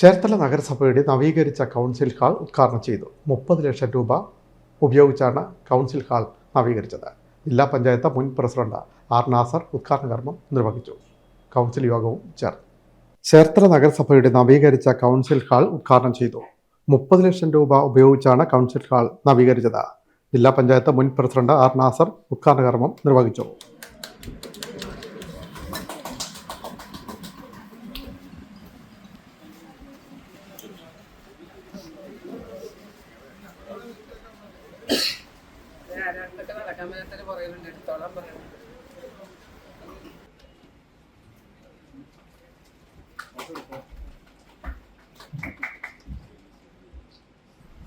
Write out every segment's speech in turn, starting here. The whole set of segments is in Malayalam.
ചേർത്തല നഗരസഭയുടെ നവീകരിച്ച കൗൺസിൽ ഹാൾ ഉദ്ഘാടനം ചെയ്തു. 30 ലക്ഷം രൂപ ഉപയോഗിച്ചാണ് കൗൺസിൽ ഹാൾ നവീകരിച്ചത്. ജില്ലാ പഞ്ചായത്ത് മുൻ പ്രസിഡന്റ് ആർ നാസർ ഉദ്ഘാടന കർമ്മം നിർവഹിച്ചു. കൗൺസിൽ യോഗവും ചേർന്നു. ചേർത്തല നഗരസഭയുടെ നവീകരിച്ച കൗൺസിൽ ഹാൾ ഉദ്ഘാടനം ചെയ്തു. 30 ലക്ഷം രൂപ ഉപയോഗിച്ചാണ് കൗൺസിൽ ഹാൾ നവീകരിച്ചത്. ജില്ലാ പഞ്ചായത്ത് മുൻ പ്രസിഡന്റ് ആർ നാസർ ഉദ്ഘാടന കർമ്മം നിർവഹിച്ചു.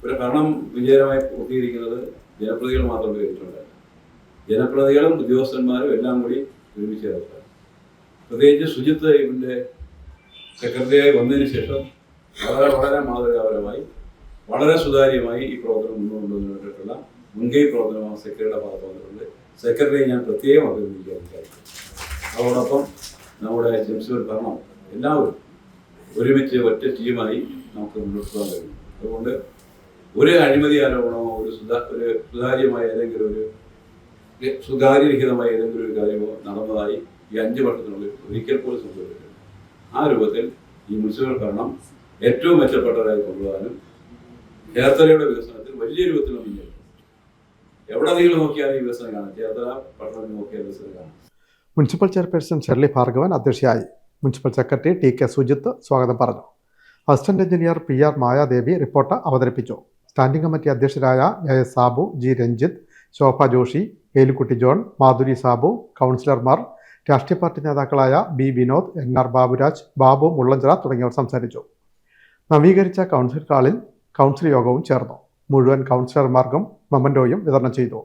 ഒരു ഭരണം വിജയകരമായി പൂർത്തീകരിക്കുന്നത് ജനപ്രതികൾ മാത്രം ഉപയോഗിച്ചിട്ടുണ്ട്. ജനപ്രതികളും ഉദ്യോഗസ്ഥന്മാരും എല്ലാം കൂടി ഒരുമിച്ച് ചേർക്കുക. പ്രത്യേകിച്ച് ശുചിത്വ ഇതിൻ്റെ സെക്രട്ടറിയായി വന്നതിന് ശേഷം വളരെ മാതൃകാപരമായി വളരെ സുതാര്യമായി ഈ പ്രവർത്തനം മുന്നോട്ടുകൊണ്ടുവന്നതിന് വേണ്ടിയിട്ടുള്ള മുൻകൈ പ്രവർത്തനമാണ് സെക്രട്ടറിയുടെ ഭാഗത്ത് വന്നിട്ടുണ്ട്. സെക്രട്ടറിയെ ഞാൻ പ്രത്യേകം അഭിനന്ദിക്കാൻ വിചാരിച്ചു. അതോടൊപ്പം നമ്മുടെ ജംഷൂർ ഭരണം എല്ലാവരും ഒരുമിച്ച് ഒറ്റ ടീമായി നമുക്ക് മുന്നോട്ട് പോകാൻ കഴിയും. അതുകൊണ്ട് ഒരു അഴിമതി ആരോപണമോ ഒരു സുതാര്യമായ ഏതെങ്കിലും സുതാര്യരഹിതമായ ഏതെങ്കിലും ഒരു കാര്യമോ നടന്നതായി ഈ 5 വർഷത്തിനുള്ളിൽ ഒരിക്കൽ പോലും സംഭവിച്ചിട്ടില്ല. ആ രൂപത്തിൽ ഈ മുനിസിപ്പൽ ഭരണം ഏറ്റവും മെച്ചപ്പെട്ടതായി കൊണ്ടുപോകാനും ചേർത്തലയുടെ വികസനത്തിൽ വലിയ രൂപത്തിൽ മുന്നേറും. എവിടെ നിങ്ങൾ നോക്കിയാൽ ഈ വികസനം കാണാം. ചേർത്തല പട്ടണത്തിൽ നോക്കിയാൽ വികസനം കാണാം. മുനിസിപ്പൽ ചെയർപേഴ്സൺ ഷെർലി ഭാർഗവൻ അധ്യക്ഷയായി. Municipal secretary TK. സുജിത്ത് സ്വാഗതം പറഞ്ഞു. Assistant engineer P R. Mayadevi report അവതരിപ്പിച്ചു. സ്റ്റാൻഡിംഗ് കമ്മിറ്റി അധ്യക്ഷരായ A S. Sabu, G. Ranjith, Shobha Joshi, Elukutty John, Madhuri Sabu, കൗൺസിലർമാർ, രാഷ്ട്രീയ പാർട്ടി നേതാക്കളായ ബി. വിനോദ്, എൻ.ആർ. ബാബുരാജ്, ബാബു മുള്ളഞ്ചിറ തുടങ്ങിയവർ സംസാരിച്ചു. നവീകരിച്ച കൗൺസിൽ ഹാളിൽ കൗൺസിൽ യോഗവും ചേർന്നു. മുഴുവൻ കൗൺസിലർമാർക്കും മൊമന്റോയും വിതരണം ചെയ്തു.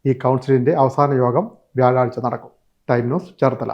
ഈ കൗൺസിലിന്റെ അവസാന യോഗം വ്യാഴാഴ്ച നടക്കും. Time news, Cherthala.